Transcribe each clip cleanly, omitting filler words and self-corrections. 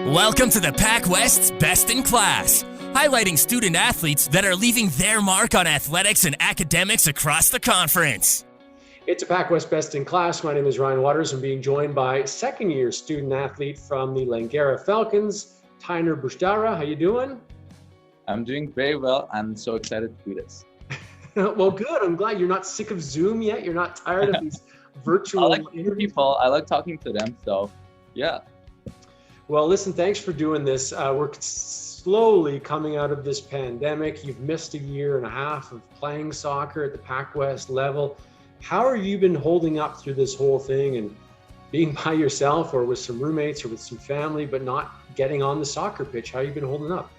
Welcome to the PACWEST's Best in Class, highlighting student athletes that are leaving their mark on athletics and academics across the conference. It's a PACWEST Best in Class. My name is Ryan Waters. I'm being joined by second-year student athlete from the Langara Falcons, Taynour Bashghareh. How you doing? I'm doing very well. I'm so excited to do this. Well, good. I'm glad you're not sick of Zoom yet. You're not tired of these virtual I like people. I like talking to them. So, yeah. Well, listen, thanks for doing this. We're slowly coming out of this pandemic. You've missed a year and a half of playing soccer at the PACWEST level. How have you been holding up through this whole thing and being by yourself or with some roommates or with some family, but not getting on the soccer pitch? How have you been holding up?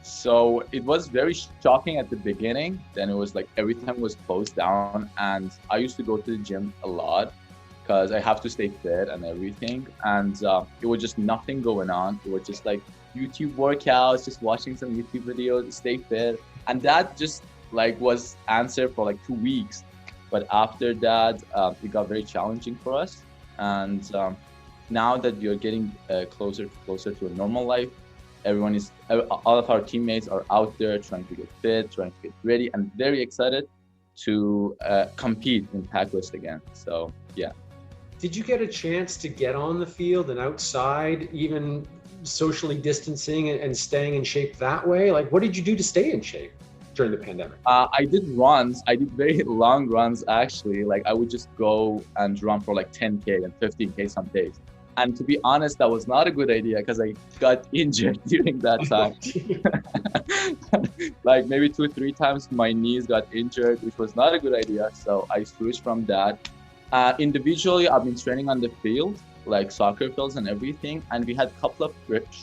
So it was very shocking at the beginning. Then it was like everything was closed down, and I used to go to the gym a lot because I have to stay fit and everything. And it was just nothing going on. It was just like YouTube workouts, just watching some YouTube videos, stay fit. And that just like was answered for like 2 weeks. But after that, it got very challenging for us. And now that you're getting closer to a normal life, all of our teammates are out there trying to get fit, trying to get ready, and very excited to compete in PACWEST again. So, yeah. Did you get a chance to get on the field and outside, even socially distancing and staying in shape that way? Like, what did you do to stay in shape during the pandemic? I did runs. I did very long runs, actually. Like, I would just go and run for like 10K and 15K some days. And to be honest, that was not a good idea because I got injured during that time. Like maybe 2-3 times my knees got injured, which was not a good idea. So I switched from that. Individually, I've been training on the field, like soccer fields and everything. And we had a couple of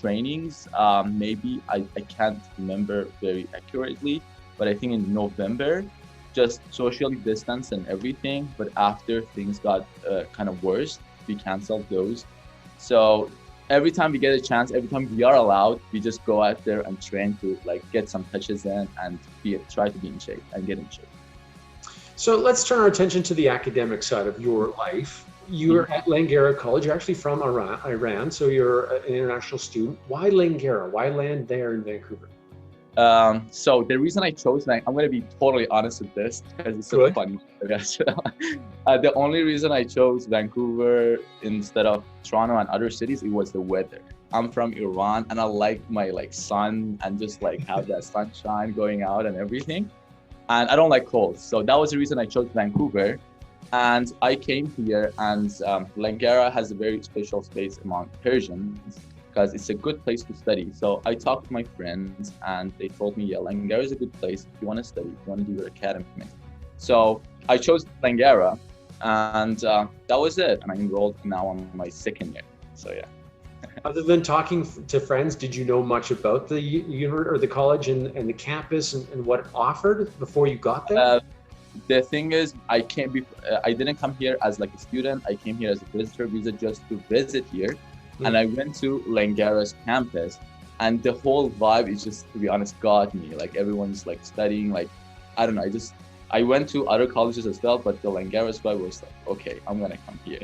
trainings. Maybe I can't remember very accurately, but I think in November, just socially distanced and everything. But after things got kind of worse, we canceled those. So every time we get a chance, every time we are allowed, we just go out there and train to like get some touches in and try to be in shape and get in shape. So let's turn our attention to the academic side of your life. You're at Langara College. You're actually from Iran, so you're an international student. Why Langara? Why land there in Vancouver? So the reason I chose, I'm going to be totally honest with this because it's so funny. The only reason I chose Vancouver instead of Toronto and other cities, it was the weather. I'm from Iran and I like my sun and just like have that sunshine going out and everything. And I don't like cold. So that was the reason I chose Vancouver. And I came here, and Langara has a very special space among Persians because it's a good place to study. So I talked to my friends and they told me, yeah, Langara is a good place if you want to study, if you want to do your academic. So I chose Langara, and that was it. And I enrolled now on my second year. So yeah. Other than talking to friends, did you know much about the university or the college and the campus and what it offered before you got there? The thing is, I didn't come here as like a student. I came here as a visitor visa just to visit here. And I went to Langara's campus, and the whole vibe is just, to be honest, got me. Like everyone's like studying, like, I don't know. I went to other colleges as well, but the Langara's vibe was like, okay, I'm gonna come here.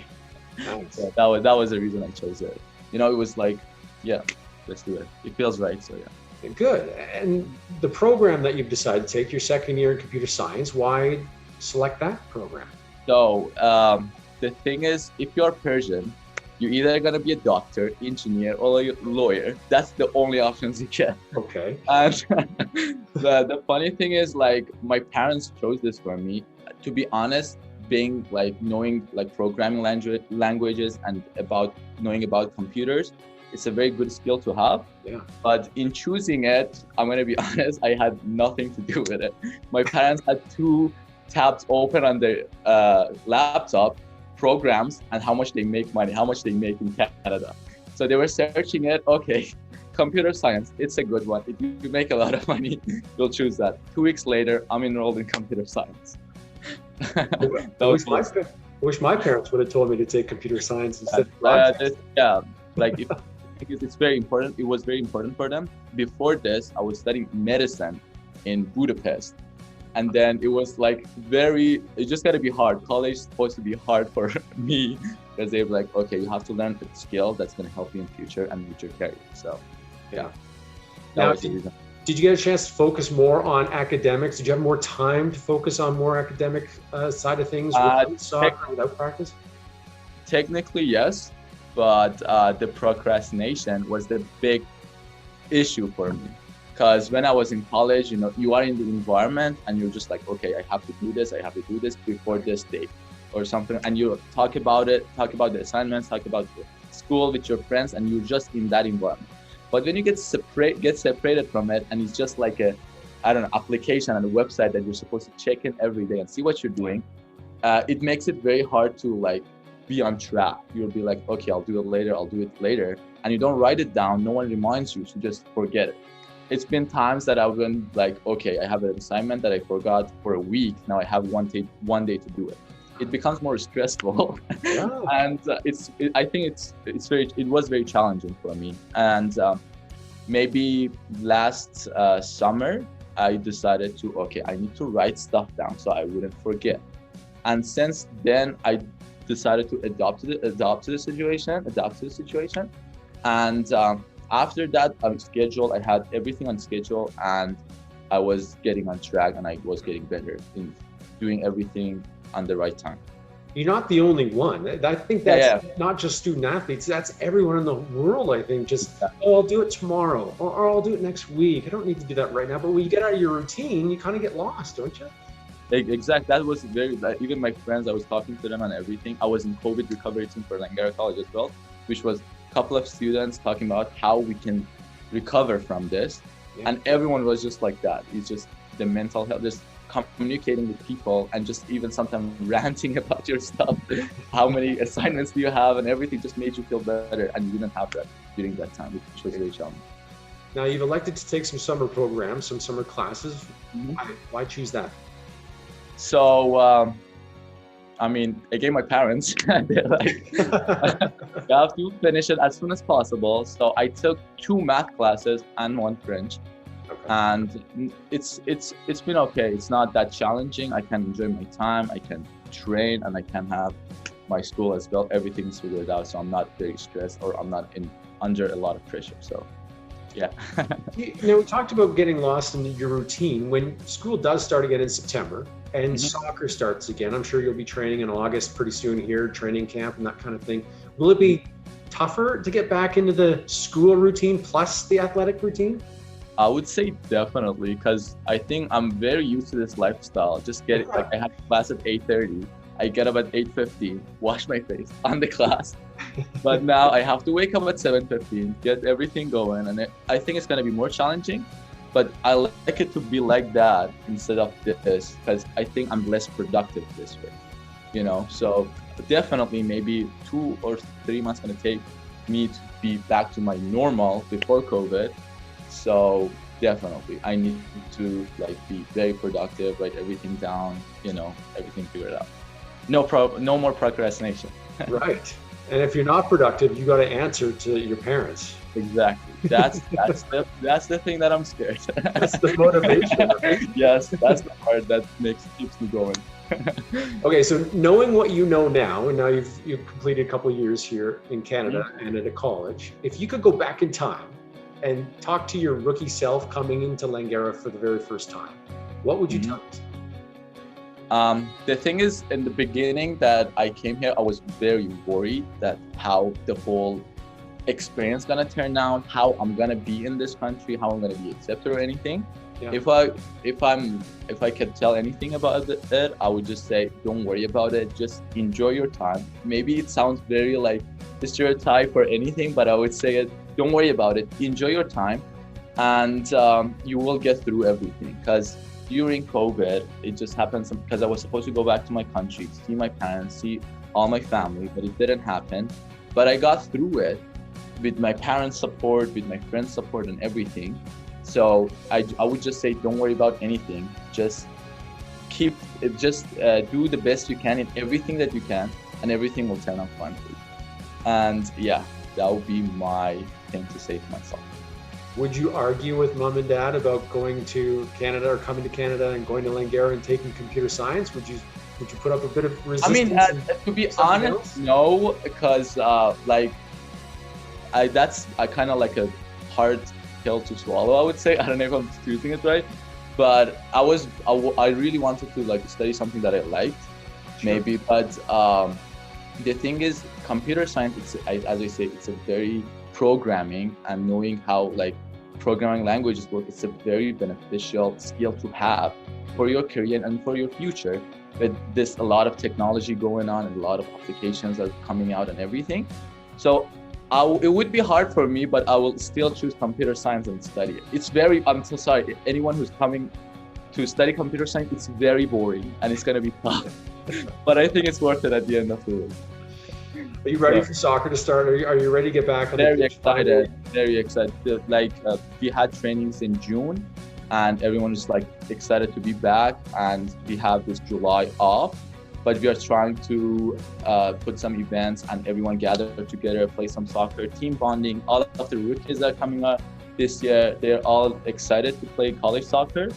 Nice. So that was the reason I chose it. You know, it was like, yeah, let's do it. It feels right, so yeah. Good. And the program that you've decided to take, your second year in computer science, why select that program? So the thing is, if you're Persian, you're either going to be a doctor, engineer, or a lawyer. That's the only options you get. Okay. And the funny thing is, like, my parents chose this for me. To be honest, being like knowing like programming languages and knowing about computers, it's a very good skill to have. Yeah. But in choosing it, I'm going to be honest, I had nothing to do with it. My parents had 2 tabs open on their laptop, programs and how much they make money, how much they make in Canada. So they were searching it. Okay, computer science, it's a good one. If you make a lot of money, you'll choose that. 2 weeks later, I'm enrolled in computer science. I wish my parents would have told me to take computer science instead of yeah, like because it's very important. It was very important for them. Before this, I was studying medicine in Budapest. And then it was like it just gotta be hard. College is supposed to be hard for me because they were like, okay, you have to learn a skill that's gonna help you in future and with your career. So yeah, that was the reason. Did you get a chance to focus more on academics? Did you have more time to focus on more academic side of things without soccer, without practice? Technically, yes, but the procrastination was the big issue for me. Because when I was in college, you know, you are in the environment and you're just like, okay, I have to do this before this date or something. And you talk about the assignments, talk about the school with your friends, and you're just in that environment. But when you get separated from it, and it's just like application and a website that you're supposed to check in every day and see what you're doing, it makes it very hard to like be on track. You'll be like, okay, I'll do it later. And you don't write it down. No one reminds you, so just forget it. It's been times that I've been like, okay, I have an assignment that I forgot for a week. Now I have one day to do it. It becomes more stressful, and I think it was very challenging for me. And maybe last summer, I decided I need to write stuff down so I wouldn't forget. And since then, I decided to adapt to the situation. And after that, I had everything on schedule, and I was getting on track, and I was getting better in doing everything on the right time. You're not the only one. I think that's not just student athletes, that's everyone in the world, I think. I'll do it tomorrow, or I'll do it next week. I don't need to do that right now. But when you get out of your routine, you kind of get lost, don't you? Exactly. That was even my friends, I was talking to them and everything. I was in COVID recovery team for Langara College as well, which was couple of students talking about how we can recover from this, and everyone was just like that. It's just the mental health, just communicating with people, and just even sometimes ranting about your stuff. How many assignments do you have, and everything just made you feel better, and you didn't have that during that time, which was very challenging. Now you've elected to take some summer programs, some summer classes. Why choose that? So I mean, I gave my parents, they're like, you have to finish it as soon as possible. So I took 2 math classes and 1 French. And it's been okay. It's not that challenging. I can enjoy my time, I can train, and I can have my school as well. Everything's figured out, so I'm not very stressed, or I'm not under a lot of pressure. So yeah. We talked about getting lost in your routine. When school does start again in September, and soccer starts again, I'm sure you'll be training in August pretty soon here, training camp and that kind of thing. Will it be tougher to get back into the school routine plus the athletic routine? I would say definitely, because I think I'm very used to this lifestyle. Just I have class at 8:30. I get up at 8:15, wash my face on the class. But now I have to wake up at 7:15, get everything going. And I think it's going to be more challenging. But I like it to be like that instead of this, because I think I'm less productive this way, So definitely maybe 2 or 3 months going to take me to be back to my normal before COVID. So definitely I need to be very productive, write everything down, everything figured out. No more procrastination. Right. And if you're not productive, you got to answer to your parents. Exactly. That's the thing that I'm scared. That's the motivation. Right? Yes, that's the part that keeps me going. Okay, so knowing what you know now, and now you've completed a couple of years here in Canada and at a college, if you could go back in time and talk to your rookie self coming into Langara for the very first time, what would you tell us? The thing is, in the beginning that I came here, I was very worried that how the whole experience gonna turn out, how I'm gonna be in this country, how I'm gonna be accepted or anything. Yeah. If I could tell anything about it, I would just say, don't worry about it. Just enjoy your time. Maybe it sounds very like a stereotype or anything, but I would say it. Don't worry about it. Enjoy your time, and you will get through everything. Because during COVID, it just happened because I was supposed to go back to my country, see my parents, see all my family, but it didn't happen. But I got through it with my parents' support, with my friends' support, and everything. So I would just say, don't worry about anything. Just do the best you can in everything that you can, and everything will turn out fine for you. And yeah, that would be my thing to say to myself. would you argue with mom and dad about going to Canada or coming to Canada and going to Langara and taking computer science? Would you put up a bit of resistance? I mean, to be honest, no, because that's kind of like a hard pill to swallow, I would say. I don't know if I'm choosing it right, but I really wanted to like study something that I liked, maybe. But the thing is, computer science, as I say, it's a very programming and knowing how like programming languages work. It's a very beneficial skill to have for your career and for your future. But there's a lot of technology going on and a lot of applications are coming out and everything. So it would be hard for me, but I will still choose computer science and study it. I'm so sorry, anyone who's coming to study computer science, it's very boring and it's going to be tough. But I think it's worth it at the end of the day. Are you ready for soccer to start? Are you ready to get back on the pitch? Very excited. Like we had trainings in June and everyone is like excited to be back, and we have this July off. But we are trying to put some events and everyone gather together, play some soccer, team bonding. All of the rookies that are coming up this year, they're all excited to play college soccer.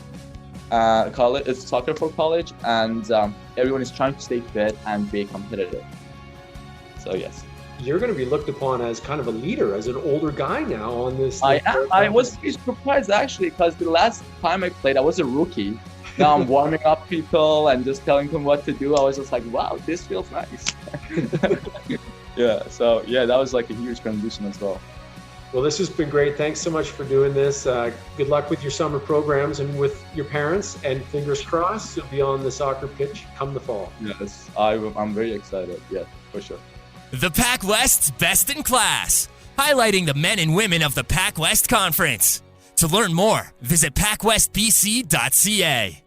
It's soccer for college, and everyone is trying to stay fit and be competitive. So yes. You're going to be looked upon as kind of a leader, as an older guy now on this. I was surprised actually, because the last time I played, I was a rookie. Now I'm warming up people and just telling them what to do. I was just like, wow, this feels nice. So that was like a huge transition as well. Well, this has been great. Thanks so much for doing this. Good luck with your summer programs and with your parents, and fingers crossed you'll be on the soccer pitch come the fall. Yes, I'm very excited. Yeah, for sure. The PACWEST's best in class, highlighting the men and women of the PACWEST Conference. To learn more, visit pacwestbc.ca.